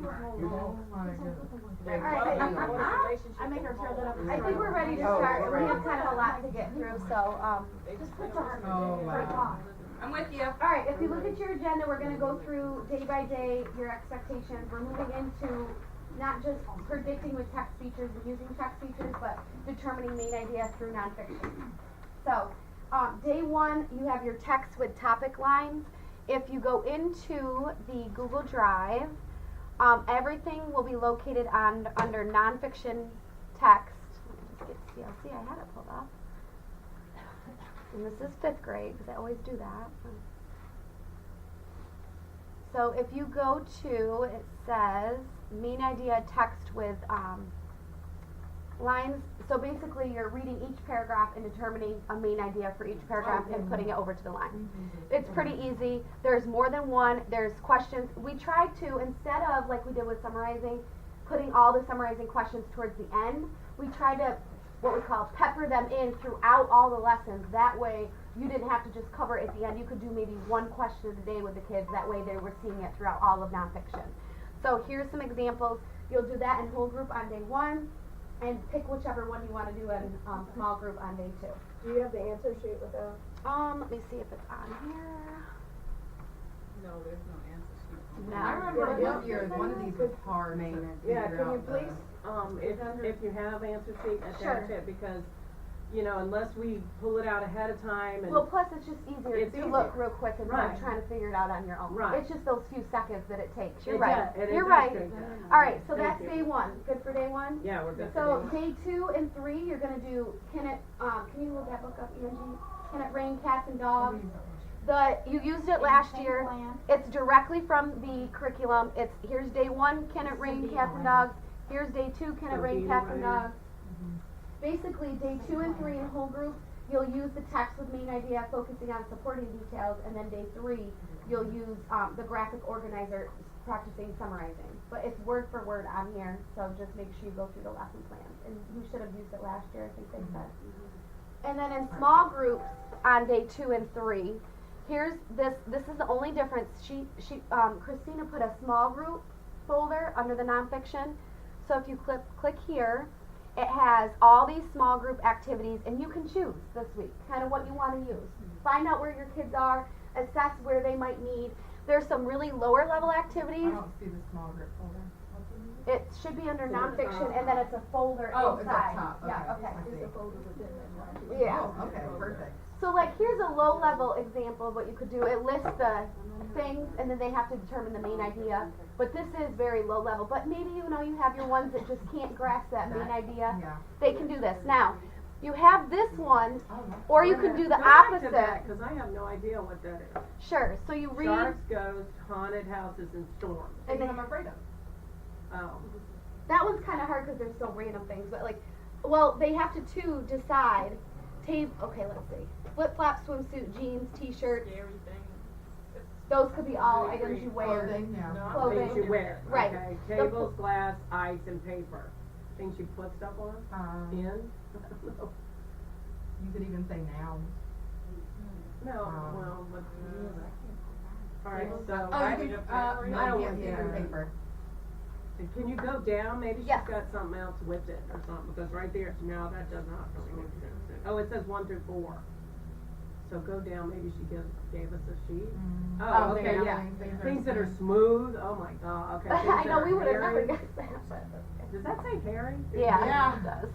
Oh my goodness. Alright, I make her tear that up. I think we're ready to start. We have kind of a lot to get through, so, just put your Oh, wow. I'm with you. Alright, if you look at your agenda, we're gonna go through day by day your expectations. We're moving into not just predicting with text features and using text features, but determining main ideas through nonfiction. So, day one, you have your text with topic lines. If you go into the Google Drive, everything will be located under nonfiction text. Let me just get CLC, I had it pulled up. And this is 5th grade, because I always do that. So if you go to, it says, main idea text with lines. So basically you're reading each paragraph and determining a main idea for each paragraph and putting it over to the line. It's pretty easy. There's more than one. There's questions. We try to, instead of like we did with summarizing, putting all the summarizing questions towards the end, we try to what we call pepper them in throughout all the lessons. That way you didn't have to just cover it at the end. You could do maybe one question a day with the kids. That way they were seeing it throughout all of nonfiction. So here's some examples. You'll do that in whole group on day 1 and pick whichever one you want to do in small group on day 2. Do you have the answer sheet with that? Let me see if it's on here. No, there's no answer sheet. No. I remember Yeah. one year, one of these was hard to Yeah, figure can you out please, if you have answer sheet, attach Sure. it, because, you know, unless we pull it out ahead of time and. Well, plus it's just easier It's to look easier. real quick instead Right. of trying to figure it out on your own. Right. It's just those few seconds that it takes. You're It right. does, and it You're does right. take that. All right, so Thank that's you. day 1. Good for day 1? Yeah, we're good. So day 2 and 3, you're gonna do can you hold that book up, Angie? Can it rain cats and dogs? You used it last year. It's directly from the curriculum. It's here's day 1, can it rain cats and dogs? Here's day 2, can it So rain be cats and right. dogs? Basically, day 2 and 3 in whole group, you'll use the text with main idea, focusing on supporting details, and then day 3, you'll use the graphic organizer, practicing summarizing. But it's word for word on here, so just make sure you go through the lesson plans. And you should have used it last year, I think they said. And then in small groups on day 2 and 3, here's this is the only difference. Christina put a small group folder under the nonfiction. So if you click here, it has all these small group activities, and you can choose this week kind of what you want to use. Find out where your kids are, assess where they might need. There's some really lower level I activities. don't see the small group folder. It should be under nonfiction, and then it's a folder Oh, it's inside. up top, okay. Yeah, okay. I see. Yeah. Oh, okay, perfect. So like here's a low level example of what you could do. It lists the things and then they have to determine the main idea. But this is very low level. But maybe you have your ones that just can't grasp that main idea. Yeah. They can do this. Now, you have this one, Oh, that's or you can do the Go back to opposite. that, 'cause I have no idea what that is. Sure. So you read Sharks, ghosts, haunted houses, and storms. and Things then I'm afraid of. Oh. that one's kind of hard because there's so random things. But like, well, they have to decide. Okay, let's see. Flip flop, swimsuit, jeans, t-shirt. Scary thing. Those could be all items you wear. Clothing, yeah. Clothing. Things you wear. Right. Okay. The- Tables, glass, ice, and paper. Things you put stuff on? In? You could even say nouns. No, well, but. Alright, so. Oh, you can, I don't want yeah, that. paper. Can you go down? Maybe she's Yes. got something else with it or something, because right there, no, that does not really make sense. Oh, it says 1 through 4. So go down, maybe she gave us a sheet. Mm. Oh, things okay, are- yeah. things are That are smooth. smooth, oh my god, okay. I things that know are we would have never hairy. guessed that. But okay. Does that say hairy? Yeah, Yeah. it does.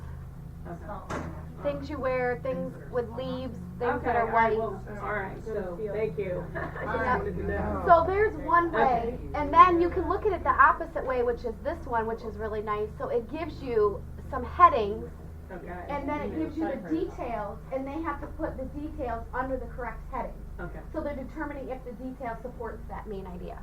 Okay. Things you wear, things with leaves, things Okay, that are alright, white. well, alright, so, thank you. I Alright. wanted to know. So there's one way, Okay. and then you can look at it the opposite way, which is this one, which is really nice. So it gives you some headings, Okay. and then it gives you the details, and they have to put the details under the correct heading. Okay. So they're determining if the detail supports that main idea.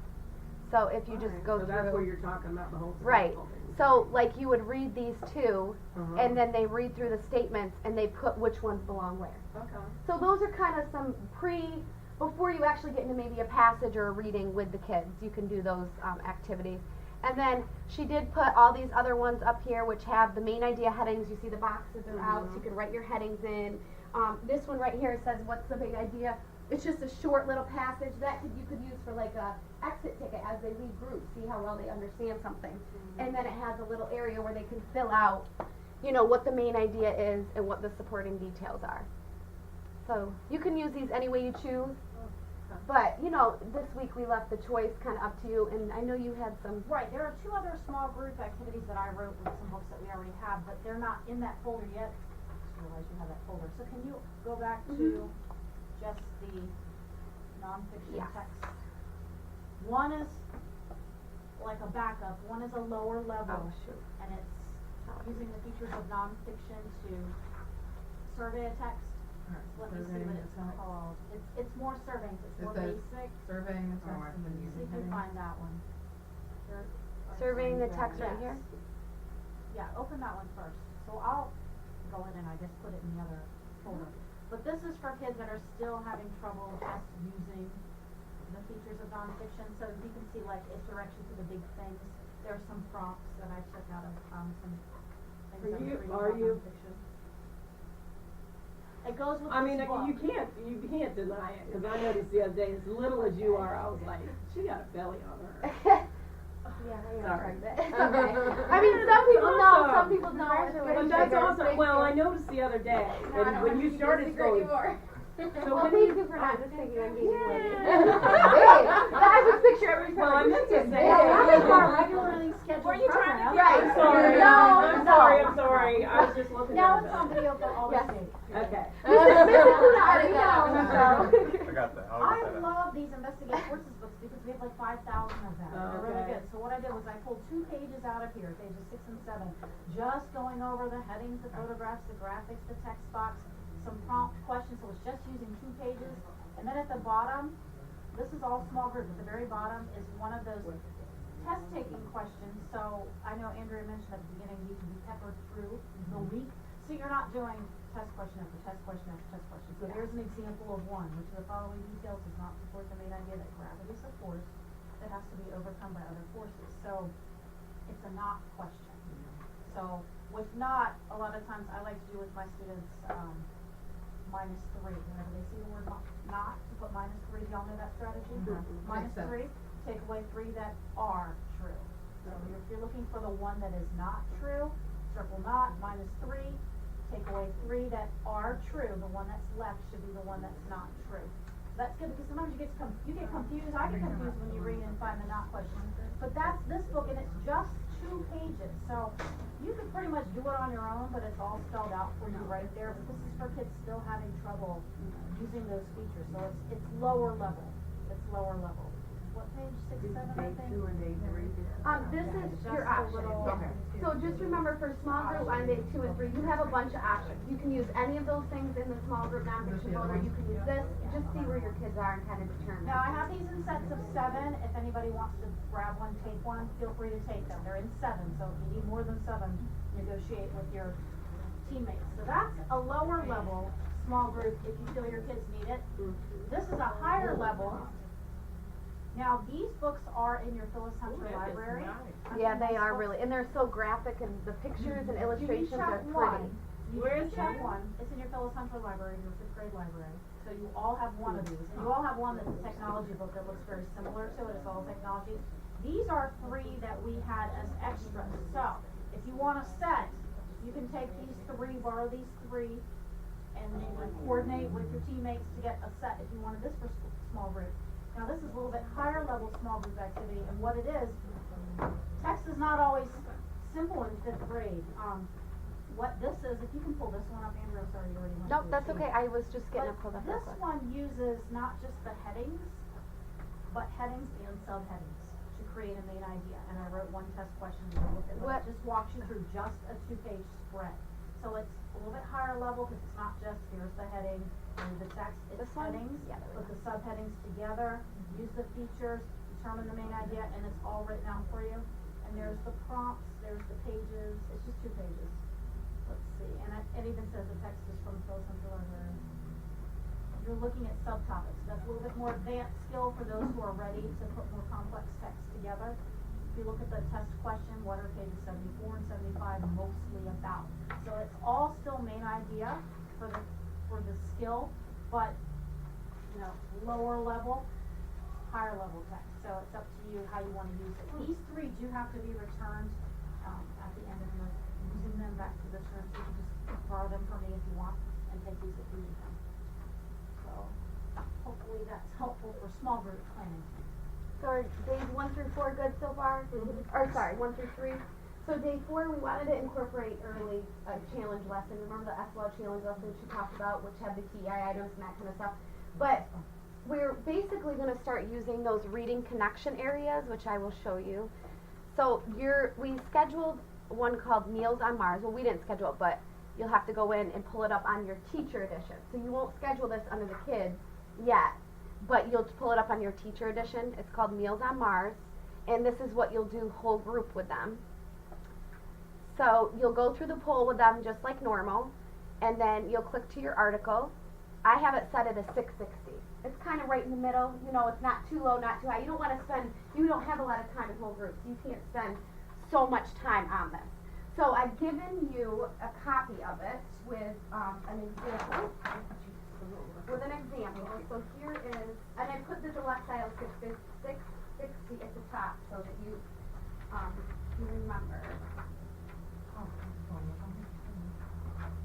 So if you just Alright, go so through. that's where you're talking about the whole Right. cycle thing. So like you would read these two, Uh-huh. and then they read through the statements, and they put which ones belong where. Okay. So those are kind of some before you actually get into maybe a passage or a reading with the kids, you can do those activities. And then she did put all these other ones up here which have the main idea headings. You see the boxes are out, so you can write your headings in. This one right here says, what's the big idea? It's just a short little passage that you could use for like a exit ticket as they leave groups, see how well they understand something. And then it has a little area where they can fill out, you know, what the main idea is and what the supporting details are. So you can use these any way you choose, but you know, this week we left the choice kind of up to you, and I know you had some. Right, there are 2 other small group activities that I wrote with some books that we already have, but they're not in that folder yet. Just realized you have that folder. So can you go back to just the nonfiction Yes. text? One is like a backup, one is a lower level, shoot. and it's using the features of nonfiction to survey a text. Let me see what it's called. It's more surveying, it's It more says basic. Surveying the Oh, I text and then see. See using if you headings. find that one. There are Surveying the some- text right Yes. here. Yeah, open that one first. So I'll go in and I guess put it in the other folder. But this is for kids that are still having trouble just using the features of nonfiction. So you can see like it directs you to the big things. There are some prompts that I took out of some things I was reading about nonfiction. It goes with I mean, this book. you can't deny it, cause I noticed the other day, as little as you are, I was like, she got a belly on her. Yeah, I am Sorry. pregnant. It's okay. I mean, some people know, some awesome. people know. It's But getting that's bigger. awesome, Thank well, you. I noticed the other day, No, I and don't when want you to started disagree going, anymore. so Well, when thank you, you for not just thinking I'm being lady. Yay. I just picture every time. Well, I meant to say- That is our regularly scheduled Were you trying to program. Right. I'm sorry, No, I'm sorry, I was just looking at Now it. it's on video for all the Yes. states. Okay. Mrs. Luna already knows, so. I got that, I'll I get that. love these investigative forces books because we have like 5,000 of them. They're really Okay. good. So what I did was I pulled 2 pages out of here, pages 6 and 7, just going over the headings, the photographs, the graphics, the text box, some prompt questions. So it's just using 2 pages. And then at the bottom, this is all small group. At the very bottom is one of those test taking questions. So I know Andrea mentioned at the beginning you can be peppered through the week. So you're not doing test question after test question after test question. So here's an example of one, which of the following details does not support the main idea that gravity is a force that has to be overcome by other forces. So it's a not question. So with not, a lot of times I like to do with my students, -3. Whenever they see the word not, to put -3. Do y'all know that strategy? Makes sense. -3, take away 3 that are true. So if you're looking for the one that is not true, circle not, -3, take away 3 that are true. The one that's left should be the one that's not true. That's good because sometimes you get confused. I get confused when you read and find the not question. But that's this book, and it's just 2 pages. So you could pretty much do it on your own, but it's all spelled out for you right there. But this is for kids still having trouble using those features. So it's lower level. It's lower level. What page? 6, 7, I think. This is Just your a option. little- Okay. So just remember for small group on day 2 and 3, you have a bunch of options. You can use any of those things in the small group nonfiction folder, you can use this, just see where your kids are and kind of determine. Now, I have these in sets of 7. If anybody wants to grab one, take one, feel free to take them. They're in 7, so if you need more than 7, negotiate with your teammates. So that's a lower level small group if you feel your kids need it. This is a higher level. Now, these books are in your Phyllis Hunter library. Yeah, they are really, and they're so graphic and the pictures and illustrations are check pretty. one. You Where can is check that? one. It's in your Phyllis Hunter library, your 5th grade library. So you all have one of these. And you all have one that's a technology book that looks very similar to it. It's all technology. These are 3 that we had as extras. So if you want a set, you can take these 3, borrow these 3, and you can coordinate with your teammates to get a set if you wanted this for small group. Now this is a little bit higher level small group activity, and what it is, text is not always simple in 5th grade. What this is, if you can pull this one up, Andrew, I'm sorry you already went Nope, through that's it. okay, I was just getting it But pulled up real this quick. one uses not just the headings, but headings and subheadings to create a main idea. And I wrote one test question to look at, but What- it just walks you through just a 2-page spread. So it's a little bit higher level because it's not just here's the heading and the text, it's This one? headings, Yeah, there we put the subheadings together, use the features, determine the main idea, and it's all written out for you. And there's the prompts, there's the pages, it's just 2 pages. Let's see, and it even says the text is from Phyllis Hunter Library. You're looking at subtopics. That's a little bit more advanced skill for those who are ready to put more complex text together. If you look at the test question, what are pages 74 and 75 mostly about? So it's all still main idea for the skill, but lower level, higher level text. So it's up to you how you wanna use it. These three do have to be returned, at the end of your, using them back to the terms. You can just borrow them from me if you want and take these if you need them. So hopefully that's helpful for small group planning. So are days 1 through 4 good so far? Or sorry, 1 through 3? So day 4, we wanted to incorporate early a challenge lesson. Remember the SWOW challenge lesson she talked about, which had the key items and that kind of stuff. But we're basically going to start using those reading connection areas, which I will show you. So we scheduled one called Meals on Mars. Well, we didn't schedule it, but you'll have to go in and pull it up on your teacher edition. So you won't schedule this under the kids yet, but you'll pull it up on your teacher edition. It's called Meals on Mars, and this is what you'll do whole group with them. So you'll go through the poll with them just like normal, and then you'll click to your article. I have it set at a 660. It's kind of right in the middle. You know, it's not too low, not too high. You don't want to you don't have a lot of time in whole groups. You can't spend so much time on this. So I've given you a copy of it with an example. With an example. So here is, and I put the deluxe style 660 at the top so that you remember.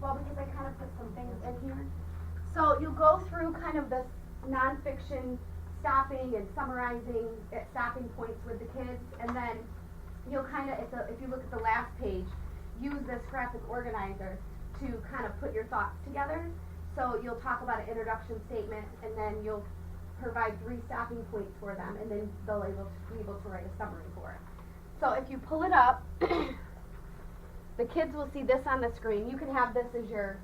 Well, because I kind of put some things in here. So you'll go through kind of this nonfiction stopping and summarizing at stopping points with the kids, and then you'll kind of, if you look at the last page, use this graphic organizer to kind of put your thoughts together. So you'll talk about an introduction statement, and then you'll provide 3 stopping points for them, and then they'll be able to write a summary for it. So if you pull it up, the kids will see this on the screen. You can have this as your,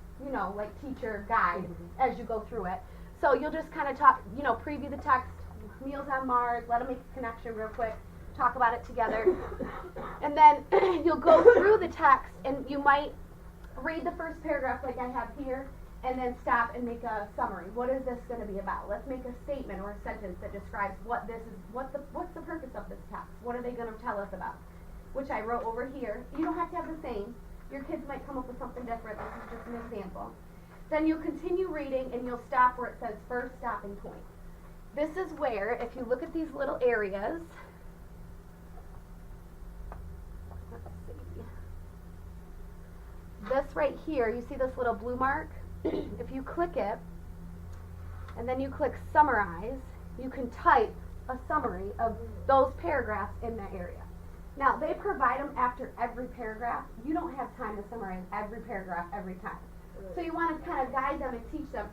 like teacher guide as you go through it. So you'll just kind of talk, preview the text, Meals on Mars, let them make a connection real quick, talk about it together. And then you'll go through the text, and you might read the first paragraph like I have here, and then stop and make a summary. What is this going to be about? Let's make a statement or a sentence that describes what this is, what's the purpose of this text? What are they going to tell us about? Which I wrote over here. You don't have to have the same. Your kids might come up with something different. This is just an example. Then you'll continue reading, and you'll stop where it says first stopping point. This is where, if you look at these little areas, let's see. This right here, you see this little blue mark? If you click it, and then you click summarize, you can type a summary of those paragraphs in that area. Now, they provide them after every paragraph. You don't have time to summarize every paragraph every time. So you want to kind of guide them and teach them.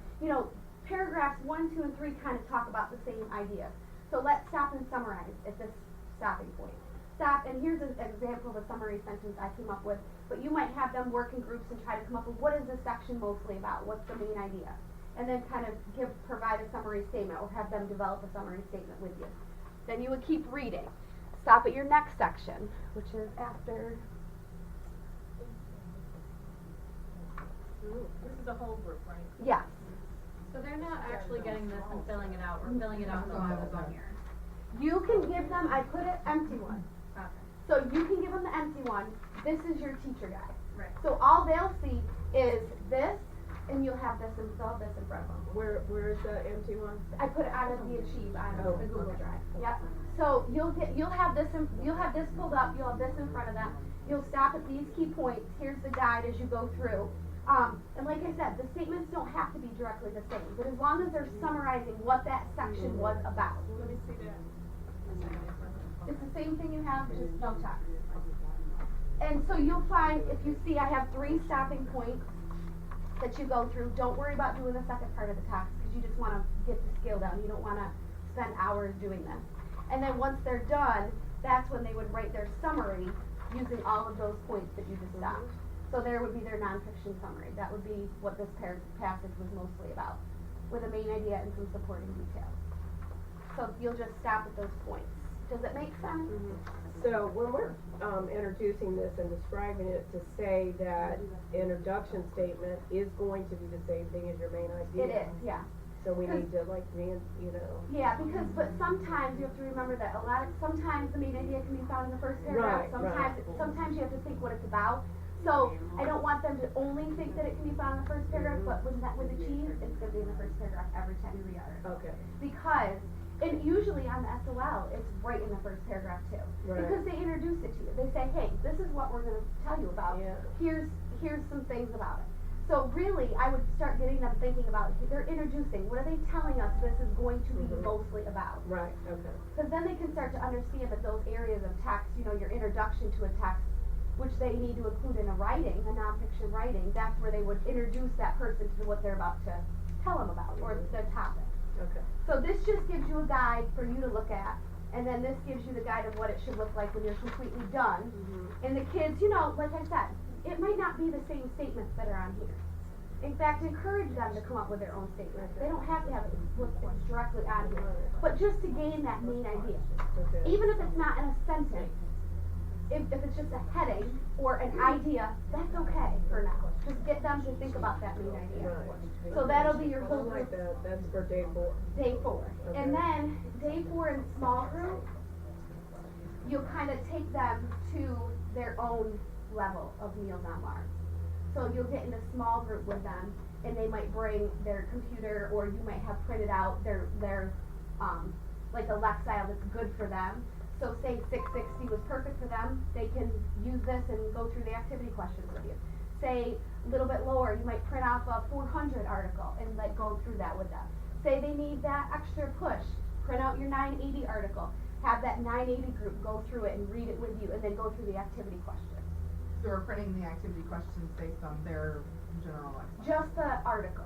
Paragraphs 1, 2, and 3 kind of talk about the same idea. So let's stop and summarize at this stopping point. Stop, and here's an example of a summary sentence I came up with. But you might have them work in groups and try to come up with what is this section mostly about? What's the main idea? And then kind of provide a summary statement, or have them develop a summary statement with you. Then you would keep reading. Stop at your next section, which is after. This is a whole group, right? Yes. So they're not actually getting this and filling it out, or filling it out the way it was on here. You can give them, I put an empty one. Okay. So you can give them the empty one. This is your teacher guide. Right. So all they'll see is this, and you'll have this and still have this in front of them. Where is the empty one? I put it out of the Achieve on Oh, the Google okay. Drive. Yep. So you'll have this pulled up. You'll have this in front of them. You'll stop at these key points. Here's the guide as you go through. And like I said, the statements don't have to be directly the same, but as long as they're summarizing what that section was about. Let me see that. It's the same thing you have, just no text. And so you'll find, if you see, I have 3 stopping points that you go through. Don't worry about doing the second part of the text, because you just want to get the skill down. You don't want to spend hours doing this. And then once they're done, that's when they would write their summary using all of those points that you just stopped. So there would be their nonfiction summary. That would be what this passage was mostly about, with a main idea and some supporting details. So you'll just stop at those points. Does it make sense? So when we're introducing this and describing it, to say that introduction statement is going to be the same thing as your main idea. It is, yeah. So we need to Yeah, but sometimes you have to remember that sometimes the main idea can be found in the first paragraph. Right, Sometimes you have to think what it's about. So, I don't want them to only think that it can be found in the first paragraph, but with achieve, it's gonna be in the first paragraph every time you read it. Okay. Because, and usually on the SOL, it's right in the first paragraph too. Right. Because they introduce it to you. They say, hey, this is what we're gonna tell you about. Yeah. Here's some things about it. So really, I would start getting them thinking about, they're introducing, what are they telling us this is going to be mostly about? Right, okay. Because then they can start to understand that those areas of text, you know, your introduction to a text, which they need to include in a writing, a nonfiction writing, that's where they would introduce that person to what they're about to tell them about, or their topic. Okay. So this just gives you a guide for you to look at, and then this gives you the guide of what it should look like when you're completely done. And the kids, you know, like I said, it might not be the same statements that are on here. In fact, encourage them to come up with their own statements. They don't have to have it look directly on here, but just to gain that main idea. Okay. Even if it's not in a sentence, if it's just a heading or an idea, that's okay for now. Just get them to think about that main idea. Right. So that'll be your whole I like group. that, that's for day 4. Day 4. Okay. And then, day 4 in small group, you'll kind of take them to their own level of Meals on Mars. So you'll get in a small group with them, and they might bring their computer, or you might have printed out their like a lexile that's good for them. So say 660 was perfect for them, they can use this and go through the activity questions with you. Say a little bit lower, you might print off a 400 article and like go through that with them. Say they need that extra push, print out your 980 article, have that 980 group go through it and read it with you, and then go through the activity questions. So we're printing the activity questions based on their general lexile. Just the article.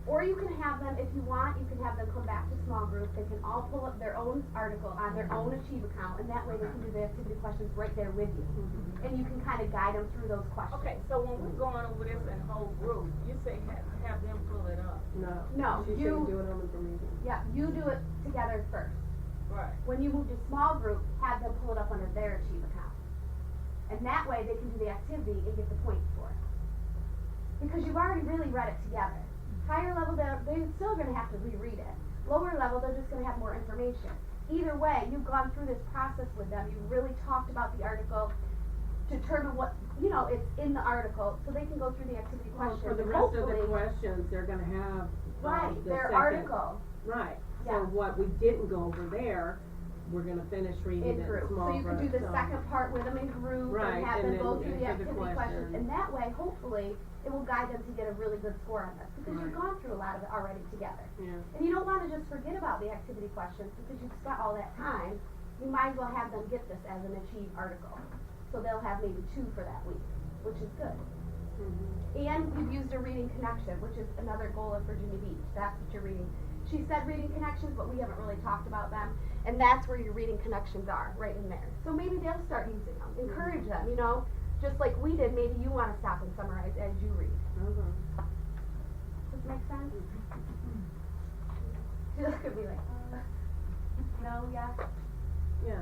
Or you can have them, if you want, you can have them come back to small group, they can all pull up their own article on their own Achieve account, and that way they can do the activity questions right there with you. And you can kind of guide them through those questions. Okay, so when we're going over this in whole group, you say have them pull it up. No, She you- shouldn't do it on the meeting. Yeah, you do it together first. Right. When you move to small group, have them pull it up under their Achieve account. And that way they can do the activity and get the points for it. Because you've already really read it together. Higher level, they're still gonna have to reread it. Lower level, they're just gonna have more information. Either way, you've gone through this process with them, you really talked about the article, determine what, you know, it's in the article, so they can go through the activity Well, questions. for the and rest of the hopefully- questions, they're gonna have, Right, the their second. article. Right, so Yeah. what we didn't go over there, we're gonna finish reading In it group, small so you can do group, the so- second part with them in group Right, and have and them go then through the answer the activity questions, question. and that way, hopefully, it will guide them to get a really good score on this, because you've Right. gone through a lot of it already together. Yeah. And you don't wanna just forget about the activity questions, because you've spent all that time, you might as well have them get this as an Achieve article. So they'll have maybe 2 for that week, which is good. And you've used a reading connection, which is another goal of Virginia Beach, that's what you're reading. She said reading connections, but we haven't really talked about them, and that's where your reading connections are, right in there. So maybe they'll start using them, encourage them, you know, just like we did, maybe you wanna stop and summarize as you read. Does that make sense? She looked at me like, no, yes? Yeah.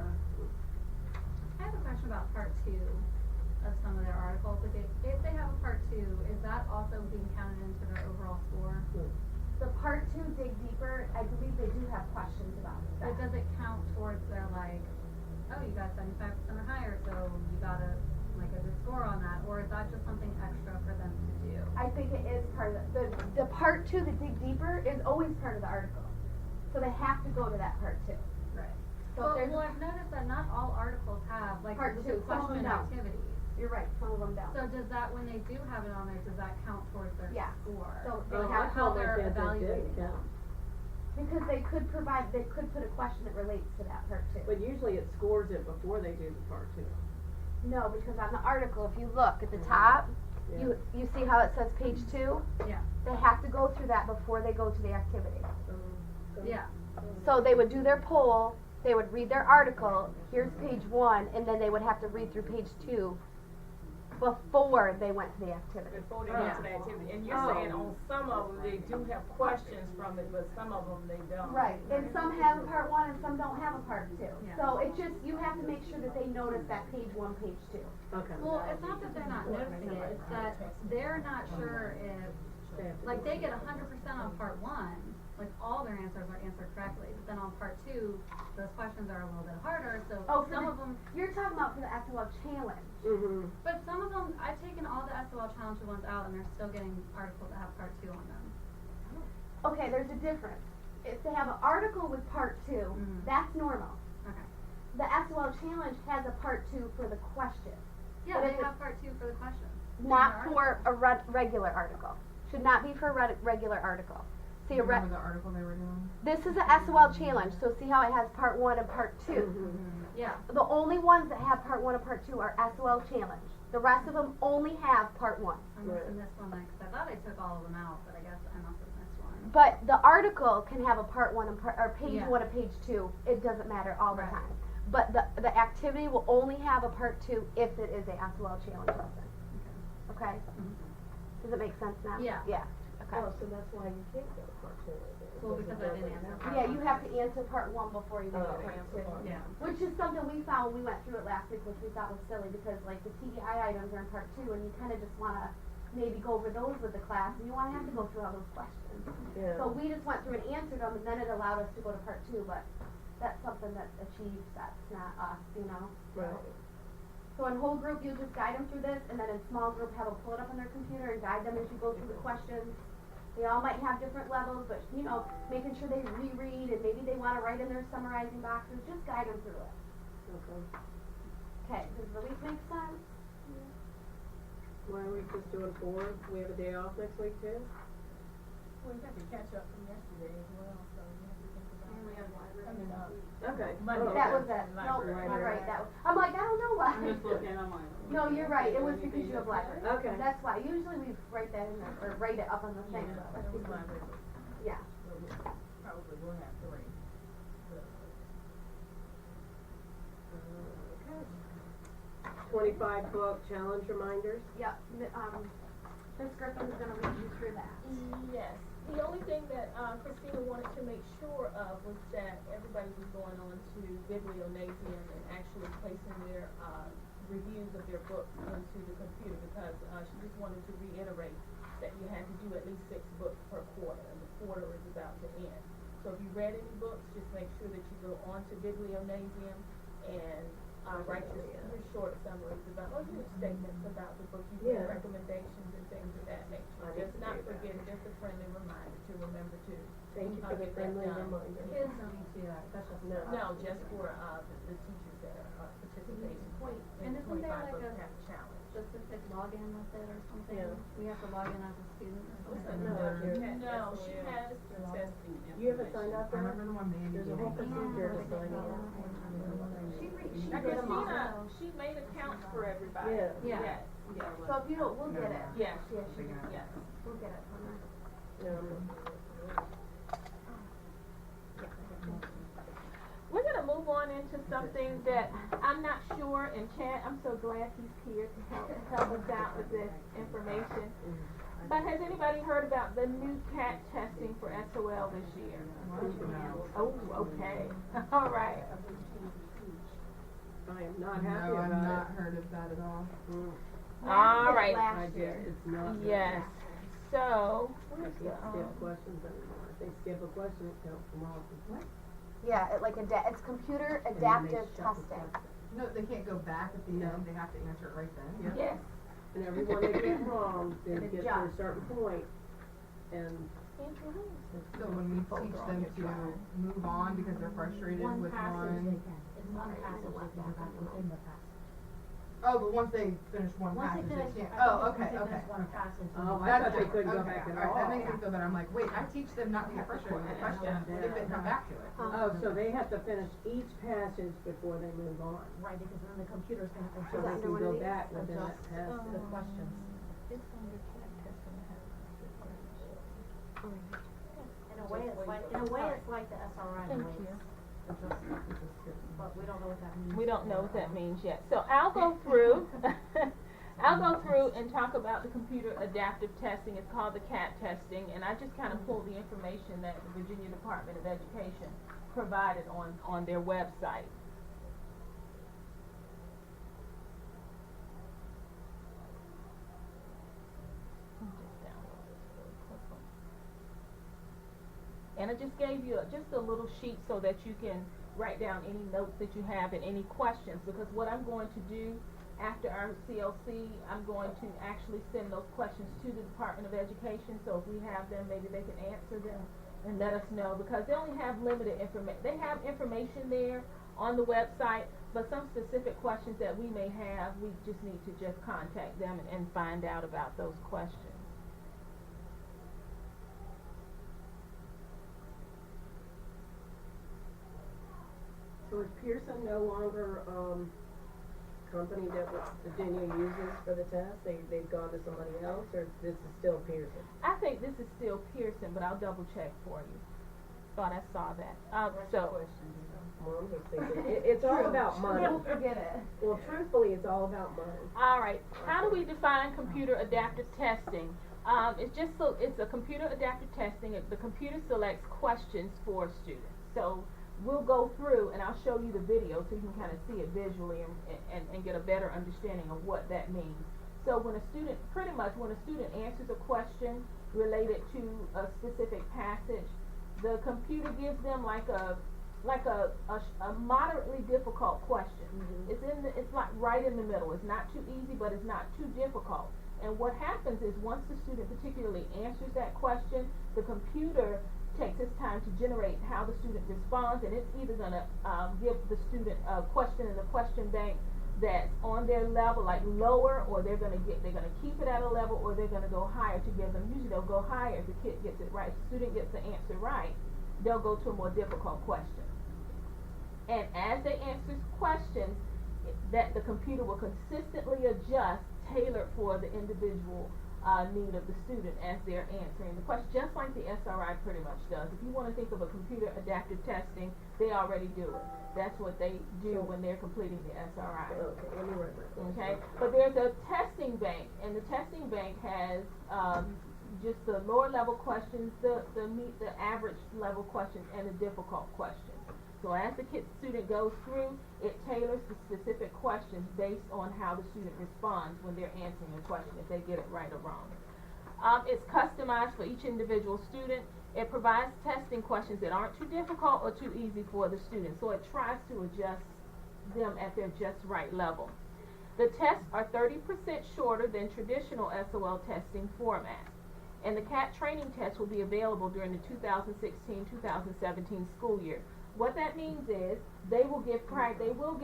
I have a question about part 2 of some of their articles. If they have a part 2, is that also being counted into their overall score? The part 2, dig deeper, I believe they do have questions about Or that. does it count towards their like, oh, you got 75% or higher, so you got a good score on that? Or is that just something extra for them to do? I think it is part of the part 2, the dig deeper, is always part of the article. So they have to go to that part 2. Right. So if there's, Well, I've noticed that not all articles have like Part the 2, some of question them don't. activities. you're right, some of them don't. So does that, when they do have it on there, does that count towards their Yeah. score? So they Oh, have I thought how they're they said they evaluating did, yeah. them. Because they could put a question that relates to that part 2. But usually it scores it before they do the part 2. No, because on the article, if you look at the top, Yeah. you see how it says page 2? Yeah. They have to go through that before they go to the activity. Yeah. So they would do their poll, they would read their article, here's page 1, and then they would have to read through page 2 before they went to the activity. Before they get to the activity, and you're saying on some of them, they do have questions from it, but some of them they don't. Right, and some have a part 1 and some don't have a part 2. Yeah. So it just, you have to make sure that they notice that page 1, page 2. Okay. Well, it's not that they're not noticing it, it's that they're not sure if, like, they get 100% on part 1, like all their answers are answered correctly, but then on part two, those questions are a little bit harder, so Oh, for some the- of them, You're talking about for the SOL challenge. Mm-hmm. but some of them, I've taken all the SOL challenge ones out and they're still getting articles that have part two on them. Okay, there's a difference. If they have an article with part two, Mhm. that's normal. Okay. The SOL challenge has a part two for the question, Yeah, But they if it- have part two for the questions. not for a regular article. Should not be for a regular article. See, You remember the article they were doing? this is a SOL challenge, so see how it has part one and part two. Mm-hmm. Yeah. The only ones that have part one and part two are SOL challenge. The rest of them only have part one. I must have missed one then, 'cause I thought I took all of them out, but I guess I must have missed one. But the article can have a part one and or page Yeah. one and page two. It doesn't matter all the Right. time. But the activity will only have a part two if it is a SOL challenge lesson. Okay? Mhm. Does it make sense now? Yeah. Yeah. Okay. Oh, so that's why you can't go to part two again. Well, because I didn't answer part Yeah, one. you have to answer part one before you go to Oh, part answer two. part Yeah. Which is something we found when we went through it last week, which we thought was silly because like the TEI items are in part two and you kinda just wanna maybe go over those with the class and you wanna have to go through all those questions. Yeah. So we just went through and answered them and then it allowed us to go to part two, but that's something that achieves, that's not us, you know? Right. So in whole group, you just guide them through this, and then in small group, have them pull it up on their computer and guide them as you go through the questions. They all might have different levels, but you know, making sure they reread and maybe they wanna write in their summarizing boxes, just guide them through it. Okay. Okay, does the week make sense? Why are we just doing 4? We have a day off next week too? Well, you have to catch up from yesterday as well, so you have to think about. And we have library. I mean, Okay. Monday. Oh, That okay. was it, no, Library. you're right, that was, I'm like, I don't know why. I'm just looking, I'm like. No, you're right, it was because you have library. Okay. That's why, usually we write that in there, or write it up on the thing, Yeah, but it was library, yeah. so we probably will have 3. Okay. 25 book challenge reminders. Yep, Ms. Griffin's gonna lead you through that. Yes, the only thing that, Christina wanted to make sure of was that everybody was going on to Biblionasium and actually placing their, reviews of their books into the computer, because, she just wanted to reiterate that you had to do at least 6 books per quarter, and the quarter is about to end. So if you read any books, just make sure that you go on to Biblionasium and, write your short summaries about, or your statements about the book, you Yeah. can recommendations and things of that nature. I need Just to not do that. forget, just a friendly reminder to remember to. Thank you for the get that friendly done. reminder. Kids don't need to do that, that's just. No. No, just for, the teachers that are participating Wait, in and the isn't there 25 like book a challenge. specific login with it or something? Yeah. We have to log in as a student or something? No, you're- No, she has successful. You haven't signed up I yet? remember the one Mandy There's a gave whole me. procedure to sign up. She Now, did them all. Christina, she made accounts for everybody. Yeah. Yeah. Yes, yes, So if you don't, we'll get it. yes, Yes, she did. yes. We'll get it from her. We're gonna move on into something that I'm not sure, and Chad, I'm so glad he's here to help us out with this information. But has anybody heard about the new CAT testing for SOL this year? Oh, okay, all right. I am not happy No, I've about not it. heard of that at all. All Matt did it right. last I did, year. it's not. Yes, so, I where's can't the, skip questions anymore. If they skip a question, it counts them all. Yeah, it's computer And then they adaptive shut the testing. question. No, they can't go back at the No. end, they have to answer it right then. yes, And everyone they get wrong, they It get to a adjusts. certain point, and So when we teach them to move on because they're frustrated One with passage one. they can, it's one passage they can have within the passage. Oh, but once they finish one Once passage, they they finish, can't. Oh, okay, once they okay. finish one passage. Oh, I That's thought they different. couldn't go Okay, back at alright, all. that makes me feel better. I'm like, wait, I teach them not to get frustrated with the question, skip it and come back to it. Oh, so they have to finish each passage before they move on. Right, because then the computer's gonna So that adjust, they under can one of go these? back within that adjust passage. the questions. In a way, it's like the SRI in a way. But we don't know what that means. we don't know what that means yet. So I'll go through, I'll go through and talk about the computer adaptive testing. It's called the CAT testing, and I just kind of pulled the information that the Virginia Department of Education provided on their website. And I just gave you just a little sheet so that you can write down any notes that you have and any questions, because what I'm going to do after our CLC, I'm going to actually send those questions to the Department of Education, so if we have them, maybe they can answer them and let us know, because they only have limited information. They have information there on the website, but some specific questions that we may have, we just need to just contact them and find out about those questions. So is Pearson no longer, company that Virginia uses for the test? They've gone to somebody else, or this is still Pearson? I think this is still Pearson, but I'll double check for you. Thought I saw that. Well, I'm just thinking, it's all about money. Don't forget it. Well, truthfully, it's all about money. All right. How do we define computer adaptive testing? It's a computer adaptive testing. The computer selects questions for students. So we'll go through and I'll show you the video so you can kind of see it visually and get a better understanding of what that means. So when a student answers a question related to a specific passage, the computer gives them like a moderately difficult question. It's like right in the middle. It's not too easy, but it's not too difficult. And what happens is once the student particularly answers that question, the computer takes its time to generate how the student responds, and it's either going to give the student a question in the question bank that's on their level, like lower, or they're going to keep it at a level, or they're going to go higher to give them. Usually they'll go higher if the kid gets it right. If the student gets the answer right, they'll go to a more difficult question. And as they answer questions, that the computer will consistently adjust, tailored for the individual need of the student as they're answering the question, just like the SRI pretty much does. If you want to think of a computer adaptive testing, they already do it. That's what they do when they're completing the SRI. Okay, let me write that. Okay, but there's a testing bank, and the testing bank has just the lower level questions, the average level questions, and the difficult questions. So as the student goes through, it tailors the specific questions based on how the student responds when they're answering a question, if they get it right or wrong. It's customized for each individual student. It provides testing questions that aren't too difficult or too easy for the student. So it tries to adjust them at their just right level. The tests are 30% shorter than traditional SOL testing formats. And the CAT training test will be available during the 2016-2017 school year. What that means is they will give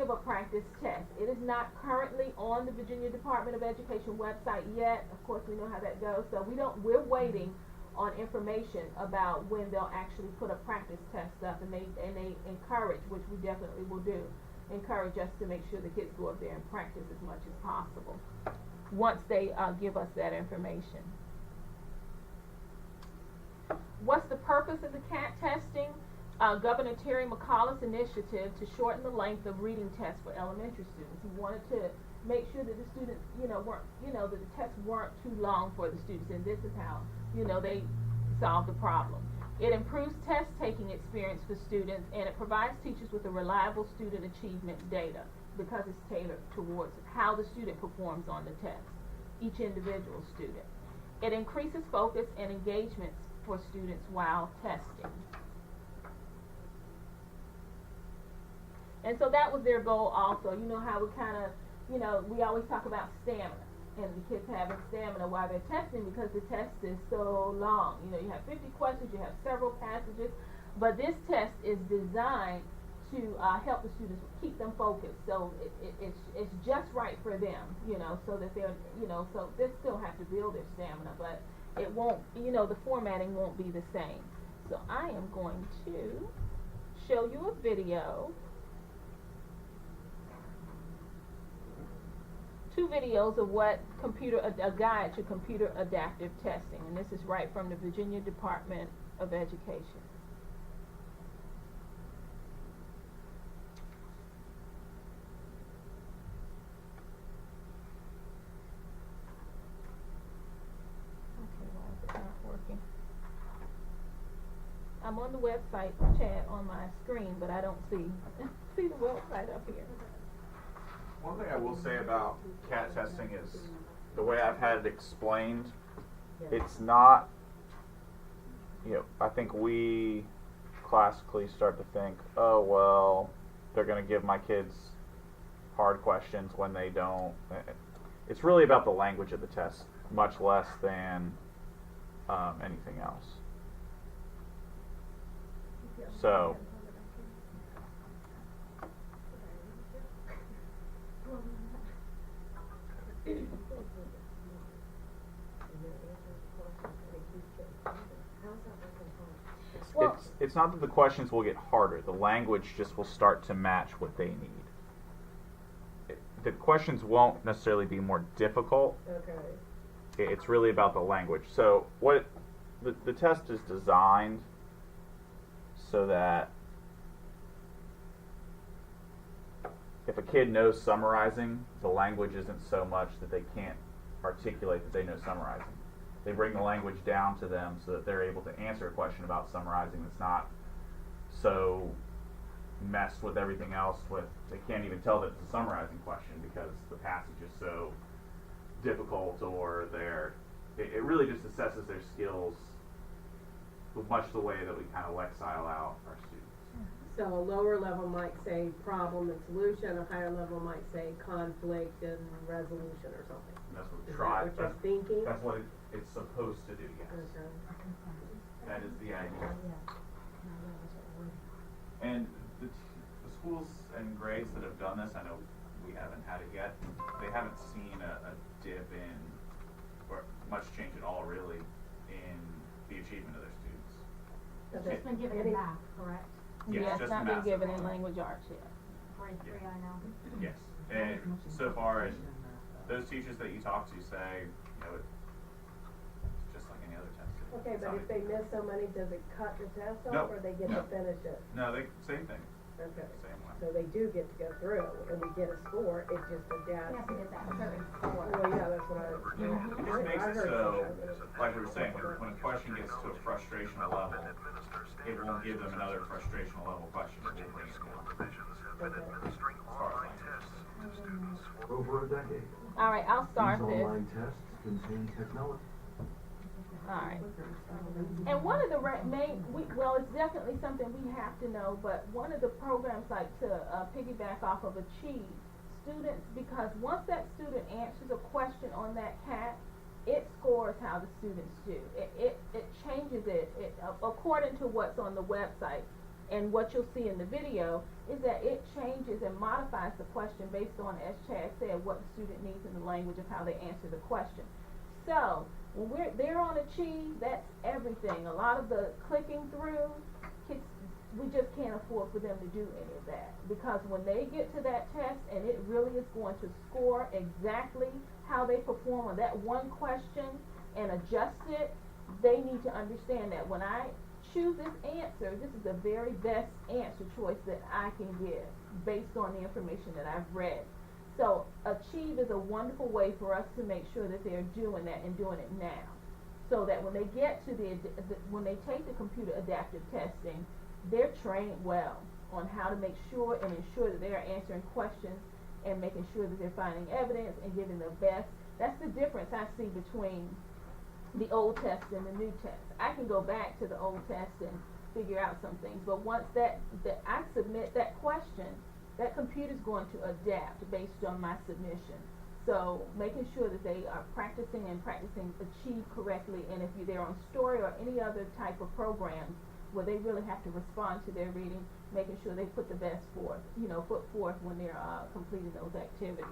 a practice test. It is not currently on the Virginia Department of Education website yet. Of course, we know how that goes. So we're waiting on information about when they'll actually put a practice test up, and they encourage, which we definitely will do, encourage us to make sure the kids go up there and practice as much as possible once they give us that information. What's the purpose of the CAT testing? Governor Terry McAuliffe's initiative to shorten the length of reading tests for elementary students. He wanted to make sure that the students, that the tests weren't too long for the students, and this is how, they solve the problem. It improves test-taking experience for students, and it provides teachers with a reliable student achievement data because it's tailored towards how the student performs on the test, each individual student. It increases focus and engagement for students while testing. And so that was their goal also. You know how we kind of, we always talk about stamina, and the kids having stamina while they're testing because the test is so long. You have 50 questions, you have several passages, but this test is designed to help the students keep them focused. So it's just right for them, so that they're, so they still have to build their stamina, but it won't, the formatting won't be the same. So I am going to show you a video. 2 videos of what a guide to computer adaptive testing, and this is right from the Virginia Department of Education. Okay, why is it not working? I'm on the website, Chad, on my screen, but I don't see the website up here. One thing I will say about CAT testing is the way I've had it explained, it's not I think we classically start to think, oh, well, they're going to give my kids hard questions when they don't. It's really about the language of the test, much less than anything else. So, Well- it's not that the questions will get harder. The language just will start to match what they need. The questions won't necessarily be more difficult. Okay. It's really about the language. So what the test is designed so that if a kid knows summarizing, the language isn't so much that they can't articulate that they know summarizing. They bring the language down to them so that they're able to answer a question about summarizing that's not so messed with everything else with they can't even tell that it's a summarizing question because the passage is so difficult or it really just assesses their skills much the way that we kind of Lexile out our students. So a lower level might say problem and solution, a higher level might say conflict and resolution or something. And that's what we Is try. that what you're thinking? That's what it's supposed to do, yes. Okay. That is the idea. And the schools and grades that have done this, I know we haven't had it yet, they haven't seen a dip in, or much change at all really, in the achievement of their students. It's just been given in math, correct? Yes, Yeah, it's just not been math given so in far. language arts yet. Grade 3, I know. Yes, and so far, those teachers that you talk to say, it's just like any other test. Okay, but if they miss so many, does it cut the test No, off or they get no. to finish it? No, same thing, Okay. same way. So they do get to go through and we get a score, it just You adapts. have to get that certain score. Well, yeah, that's what I. It just makes it so, like we were saying, when a question gets to a frustrational level, it won't give them another frustrational level question. It will bring it down. As far as language. For over a decade, All right, I'll start these this. online tests contain technology. Alright. And one of the it's definitely something we have to know, but one of the programs like to piggyback off of Achieve, students, because once that student answers a question on that CAT, it scores how the students do. It changes it according to what's on the website. And what you'll see in the video is that it changes and modifies the question based on, as Chad said, what the student needs in the language of how they answer the question. So, when they're on Achieve, that's everything. A lot of the clicking through, we just can't afford for them to do any of that. Because when they get to that test and it really is going to score exactly how they perform on that one question and adjust it, they need to understand that when I choose this answer, this is the very best answer choice that I can give based on the information that I've read. So Achieve is a wonderful way for us to make sure that they're doing that and doing it now. So that when they get to when they take the computer adaptive testing, they're trained well on how to make sure and ensure that they're answering questions and making sure that they're finding evidence and giving the best. That's the difference I see between the old test and the new test. I can go back to the old test and figure out some things, but once that I submit that question, that computer's going to adapt based on my submission. So making sure that they are practicing Achieve correctly, and if they're on Story or any other type of programs where they really have to respond to their reading, making sure they put the best forth, put forth when they're completing those activities.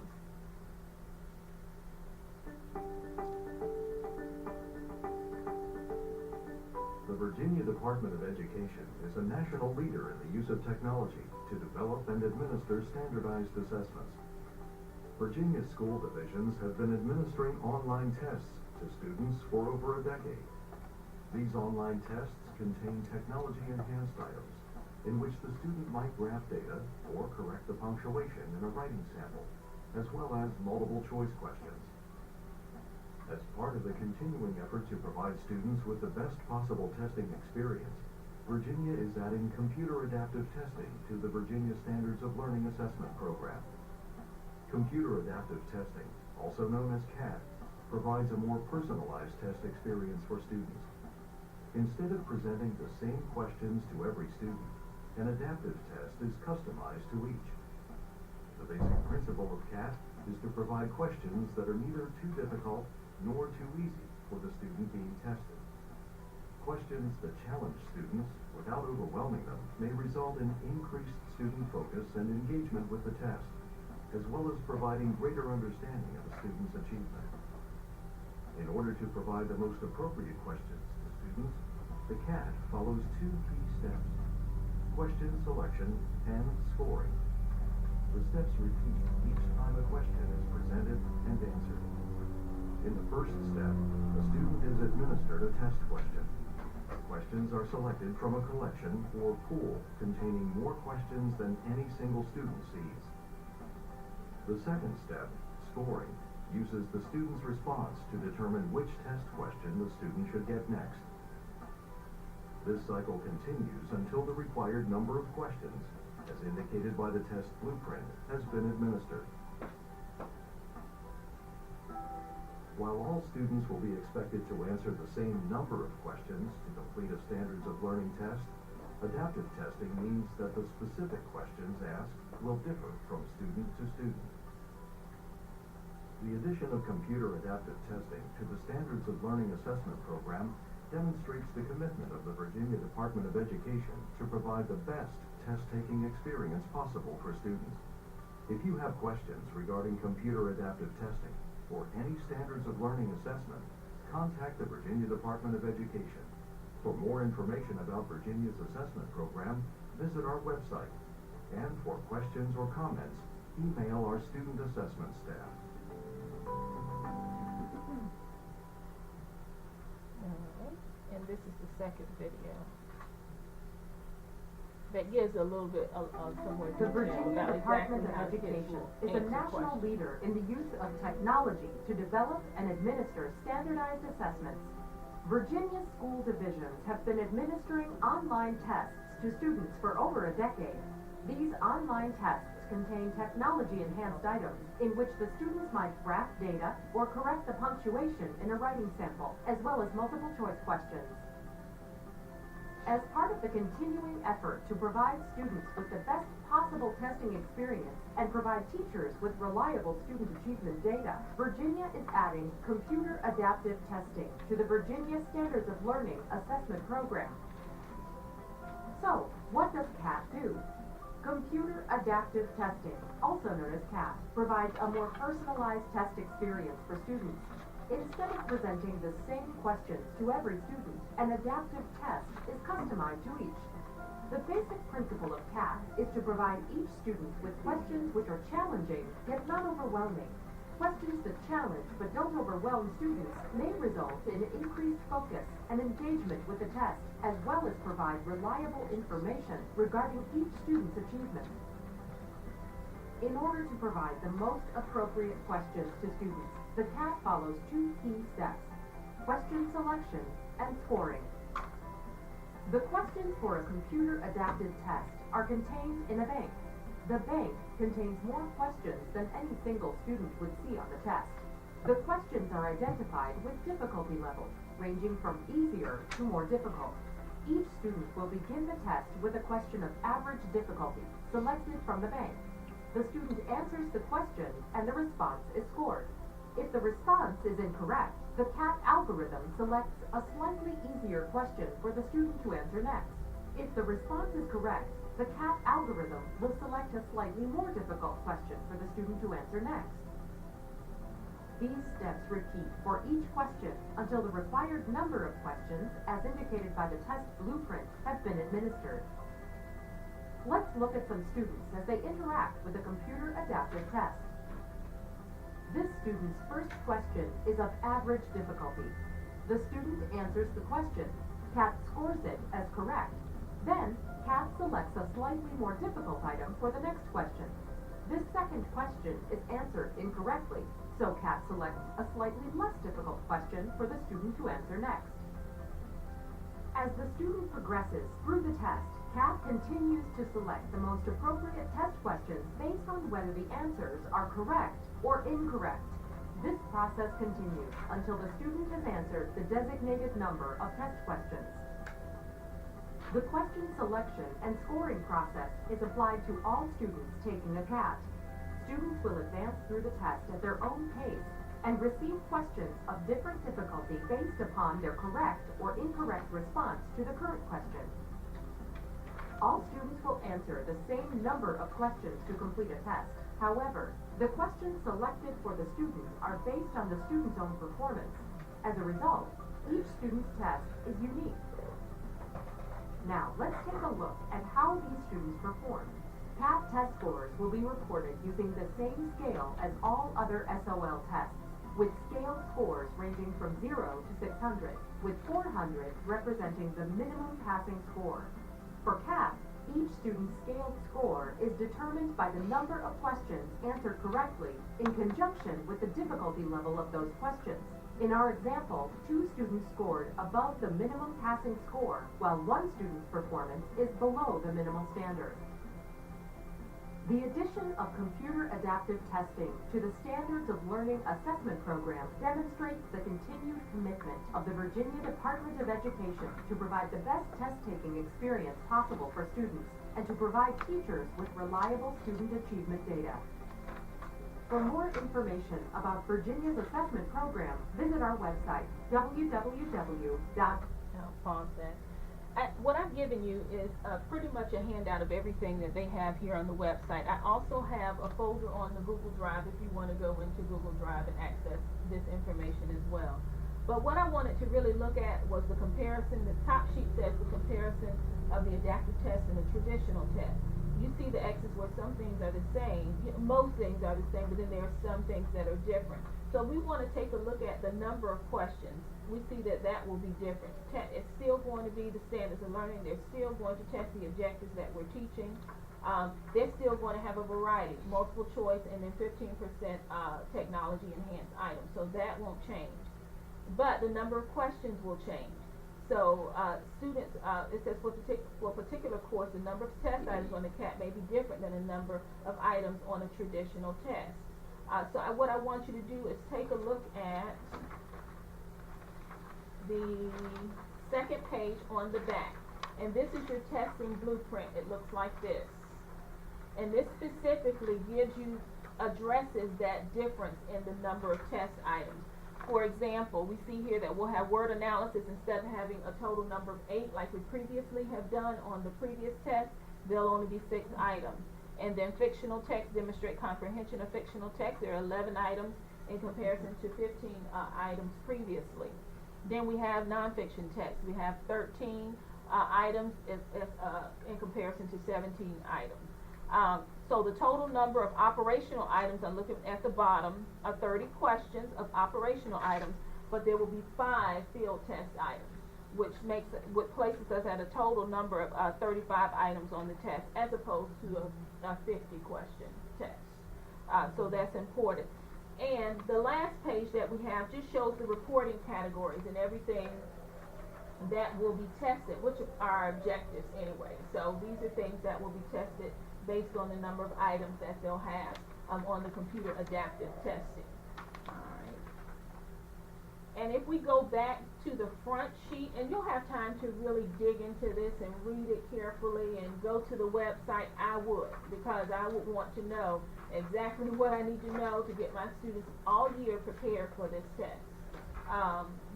The Virginia Department of Education is a national leader in the use of technology to develop and administer standardized assessments. Virginia school divisions have been administering online tests to students for over a decade. These online tests contain technology-enhanced items in which the student might graph data or correct the punctuation in a writing sample, as well as multiple-choice questions. As part of the continuing effort to provide students with the best possible testing experience, Virginia is adding computer adaptive testing to the Virginia Standards of Learning Assessment Program. Computer adaptive testing, also known as CAT, provides a more personalized test experience for students. Instead of presenting the same questions to every student, an adaptive test is customized to each. The basic principle of CAT is to provide questions that are neither too difficult nor too easy for the student being tested. Questions that challenge students without overwhelming them may result in increased student focus and engagement with the test, as well as providing greater understanding of a student's achievement. In order to provide the most appropriate questions to students, the CAT follows two key steps: question selection and scoring. The steps repeat each time a question is presented and answered. In the first step, a student is administered a test question. Questions are selected from a collection or pool containing more questions than any single student sees. The second step, scoring, uses the student's response to determine which test question the student should get next. This cycle continues until the required number of questions, as indicated by the test blueprint, has been administered. While all students will be expected to answer the same number of questions to complete a Standards of Learning test, adaptive testing means that the specific questions asked will differ from student to student. The addition of computer adaptive testing to the Standards of Learning assessment program demonstrates the commitment of the Virginia Department of Education to provide the best test-taking experience possible for students. If you have questions regarding computer adaptive testing or any Standards of Learning assessment, contact the Virginia Department of Education. For more information about Virginia's assessment program, visit our website. And for questions or comments, email our student assessment staff. Alright, and this is the second video. That gives a little bit of some more The detail Virginia about Department exactly of how the kids Education will is a answer national questions. leader in the use of technology to develop and administer standardized assessments. Virginia school divisions have been administering online tests to students for over a decade. These online tests contain technology-enhanced items in which the students might graph data or correct the punctuation in a writing sample, as well as multiple-choice questions. As part of the continuing effort to provide students with the best possible testing experience and provide teachers with reliable student achievement data, Virginia is adding computer adaptive testing to the Virginia Standards of Learning assessment program. So, what does CAT do? Computer adaptive testing, also known as CAT, provides a more personalized test experience for students. Instead of presenting the same questions to every student, an adaptive test is customized to each. The basic principle of CAT is to provide each student with questions which are challenging, yet not overwhelming. Questions that challenge but don't overwhelm students may result in increased focus and engagement with the test, as well as provide reliable information regarding each student's achievement. In order to provide the most appropriate questions to students, the CAT follows two key steps: question selection and scoring. The questions for a computer adaptive test are contained in a bank. The bank contains more questions than any single student would see on the test. The questions are identified with difficulty levels, ranging from easier to more difficult. Each student will begin the test with a question of average difficulty, selected from the bank. The student answers the question and the response is scored. If the response is incorrect, the CAT algorithm selects a slightly easier question for the student to answer next. If the response is correct, the CAT algorithm will select a slightly more difficult question for the student to answer next. These steps repeat for each question until the required number of questions, as indicated by the test blueprint, have been administered. Let's look at some students as they interact with the computer adaptive test. This student's first question is of average difficulty. The student answers the question. CAT scores it as correct. Then, CAT selects a slightly more difficult item for the next question. This second question is answered incorrectly, so CAT selects a slightly less difficult question for the student to answer next. As the student progresses through the test, CAT continues to select the most appropriate test questions based on whether the answers are correct or incorrect. This process continues until the student has answered the designated number of test questions. The question selection and scoring process is applied to all students taking a CAT. Students will advance through the test at their own pace and receive questions of different difficulty based upon their correct or incorrect response to the current question. All students will answer the same number of questions to complete a test. However, the questions selected for the student are based on the student's own performance. As a result, each student's test is unique. Now, let's take a look at how these students performed. CAT test scores will be reported using the same scale as all other SOL tests, with scaled scores ranging from 0 to 600, with 400 representing the minimum passing score. For CAT, each student's scaled score is determined by the number of questions answered correctly in conjunction with the difficulty level of those questions. In our example, 2 students scored above the minimum passing score, while 1 student's performance is below the minimal standard. The addition of computer adaptive testing to the Standards of Learning Assessment Program demonstrates the continued commitment of the Virginia Department of Education to provide the best test-taking experience possible for students and to provide teachers with reliable student achievement data. For more information about Virginia's assessment program, visit our website, I'll pause that. What I've given you is pretty much a handout of everything that they have here on the website. I also have a folder on the Google Drive if you want to go into Google Drive and access this information as well. But what I wanted to really look at was the comparison. The top sheet says the comparison of the adaptive test and the traditional test. You see the X's where some things are the same, most things are the same, but then there are some things that are different. So we want to take a look at the number of questions. We see that that will be different. It's still going to be the standards of learning. They're still going to test the objectives that we're teaching. They're still going to have a variety, multiple choice, and then 15% technology enhanced items. So that won't change. But the number of questions will change. So students, it says for a particular course, the number of test items on the CAT may be different than the number of items on a traditional test. So what I want you to do is take a look at the second page on the back. And this is your testing blueprint. It looks like this. And this specifically gives you, addresses that difference in the number of test items. For example, we see here that we'll have word analysis instead of having a total number of 8 like we previously have done on the previous test. There'll only be 6 items. And then fictional text, demonstrate comprehension of fictional text. There are 11 items in comparison to 15 items previously. Then we have nonfiction text. We have 13 items in comparison to 17 items. So the total number of operational items, I'm looking at the bottom, are 30 questions of operational items, but there will be 5 field test items, which places us at a total number of 35 items on the test, as opposed to a 50 question test. So that's important. And the last page that we have just shows the reporting categories and everything that will be tested, which are our objectives anyway. So these are things that will be tested based on the number of items that they'll have on the computer adaptive testing. Alright. And if we go back to the front sheet, and you'll have time to really dig into this and read it carefully and go to the website, I would, because I would want to know exactly what I need to know to get my students all year prepared for this test.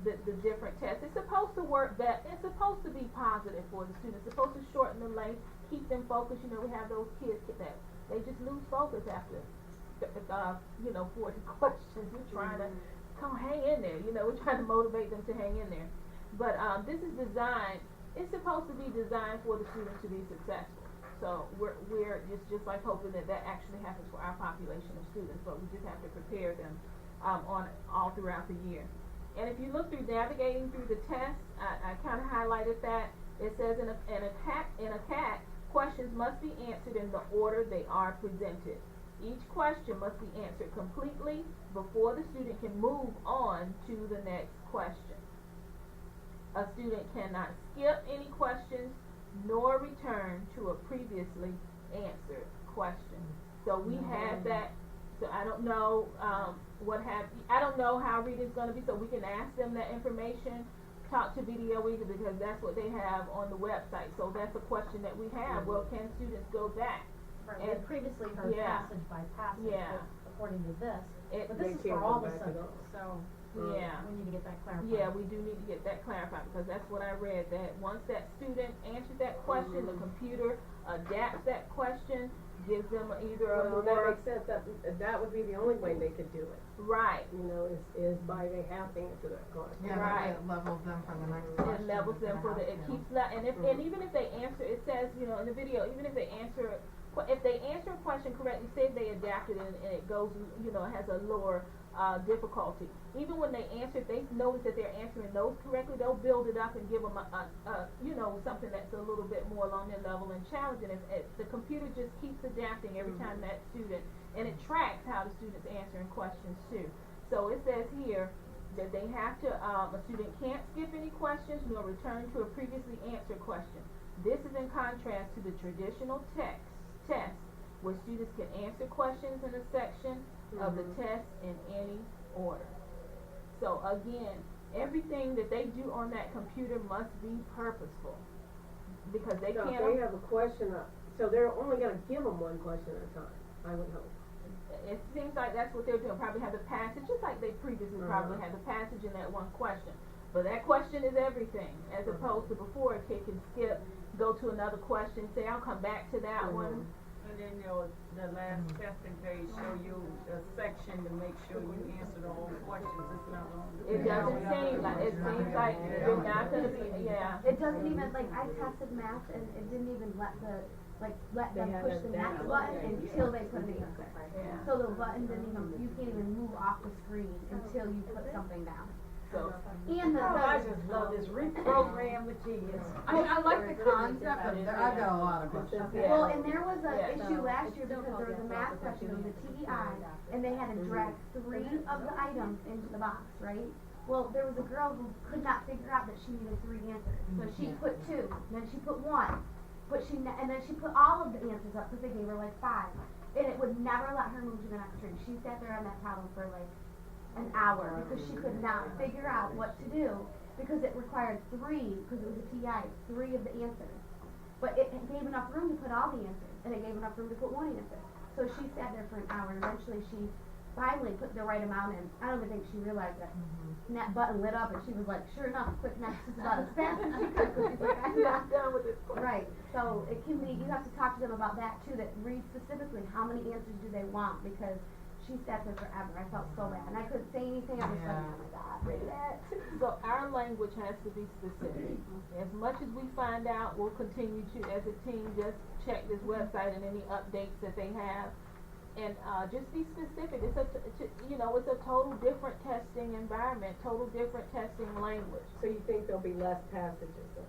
The different tests. It's supposed to work that, it's supposed to be positive for the students. It's supposed to shorten the length, keep them focused. You know, we have those kids that they just lose focus after 40 questions. We're trying to come hang in there. You know, we're trying to motivate them to hang in there. But this is designed, it's supposed to be designed for the students to be successful. So we're just like hoping that actually happens for our population of students, but we just have to prepare them on all throughout the year. And if you look through navigating through the test, I kind of highlighted that. It says in a CAT, questions must be answered in the order they are presented. Each question must be answered completely before the student can move on to the next question. A student cannot skip any questions nor return to a previously answered question. So we have that. So I don't know I don't know how reading's going to be, so we can ask them that information talk to Video Week because that's what they have on the website. So that's a question that we have. Well, can students go back? Right, we had previously heard Yeah. passage by passage, Yeah. but according to this, It- but They this is can't for all go the back at all. subjects, so Yeah. we need to get that clarified. Yeah, we do need to get that clarified because that's what I read, that once that student answers that question, the computer adapts that question, gives them either a Well, that more, makes sense, that would be the only way they could do it, right, you know, is by they have to answer that question. Yeah, Right. it levels them for the next question. it levels them for the, it keeps that, and and even if they answer, it says, you know, in the video, even if they answer, if they answer a question correctly, say they adapted and it goes, you know, it has a lower difficulty. Even when they answer, if they notice that they're answering those correctly, they'll build it up and give them a you know, something that's a little bit more along their level and challenging. The computer just keeps adapting every time that student, and it tracks how the student's answering questions too. So it says here that they have to, a student can't skip any questions nor return to a previously answered question. This is in contrast to the traditional test where students can answer questions in a section of the test in any order. So again, everything that they do on that computer must be purposeful, because they So can't. if they have a question, so they're only gonna give them one question at a time, I would hope. It seems like that's what they're doing, probably have the passage, just like they previously probably had the passage in that one question. But that question is everything, as opposed to before, a kid can skip, go to another question, say, I'll come back to that one. And then the last testing page show you a section to make sure you answer the whole questions, it's not on. It doesn't seem like, it seems like you're not gonna be, yeah. It doesn't even, like, I tested math and it didn't even let them had push it the math down. button until they put an answer. Yeah. So the button didn't even, you can't even move off the screen until you put something down. So, And the, Oh, I just love this reprogram with genius. I like the concept, but I've got a lot of questions. Yeah. well, and there was Yeah. an issue last year because there was a math question, it was a TEI, and they had to drag 3 of the items into the box, right? Well, there was a girl who could not figure out that she needed 3 answers, so she put 2, then she put 1, and then she put all of the answers up, because they gave her like 5, and it would never let her move to the next screen. She sat there on that problem for like an hour, because she could not figure out what to do, because it required 3, because it was a TI, 3 of the answers. But it gave enough room to put all the answers, and it gave enough room to put 1 answer. So she sat there for an hour, and eventually she finally put the right amount in. I don't even think she realized it. And that button lit up, and she was like, sure enough, quick next is about as fast as she could, 'cause she's like, I'm not done with this question. Right, so it can be, you have to talk to them about that too, that read specifically how many answers do they want, because she sat there forever. I felt so bad, and I couldn't say anything. I was like, oh my God, read it. So our language has to be specific. As much as we find out, we'll continue to, as a team, just check this website and any updates that they have. And, just be specific. It's it's a total different testing environment, total different testing language. So you think there'll be less passages then?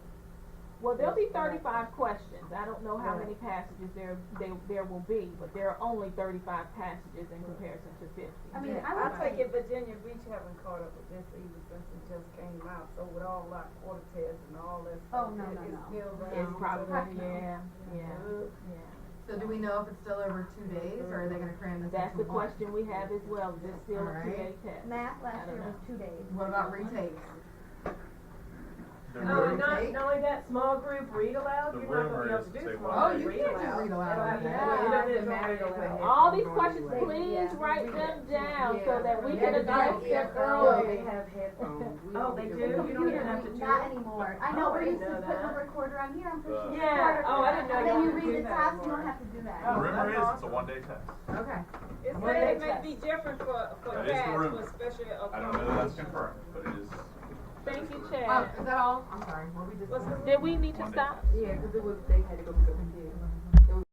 Well, there'll be 35 questions. I don't know how many passages there will be, but there are only 35 passages in comparison to 50. I mean, I I would take it Virginia Beach haven't caught up with this either since it just came out, so with all our quarter tests and all that Oh, stuff, no, it's no. still It's around. probably, Heck no. yeah. So do we know if it's still over 2 days, or are they gonna cram this That's into the one? question we have as well. Is this still a Alright. 2-day test? Math I last don't year know. was 2 days. What about retakes? The Not rumor, only that, small group read aloud, The you're not gonna be rumor able is to to say do what? small Oh, you group can't do read aloud. It'll have to Yeah. be internet read aloud. All these questions, please write them down so that we can address them early. have headphones. Oh, they do? The You don't computer even have to reads, do not it? anymore. I know, Oh, I we're used didn't to know putting a that. recorder on here, I'm pushing the Yeah. recorder. Oh, I didn't know And you then you could do read the that test, you anymore. don't have to do that. the rumor that's is it's a awesome. 1-day test. Okay. It One said day it may test. be different for That is the cats rumor. with special I don't know that that's confirmed, but it is. Thank you, Is Chad. that all? I'm sorry, what we just. What's the- Did we need to Monday. stop? Yeah, 'cause they had to go to the computer.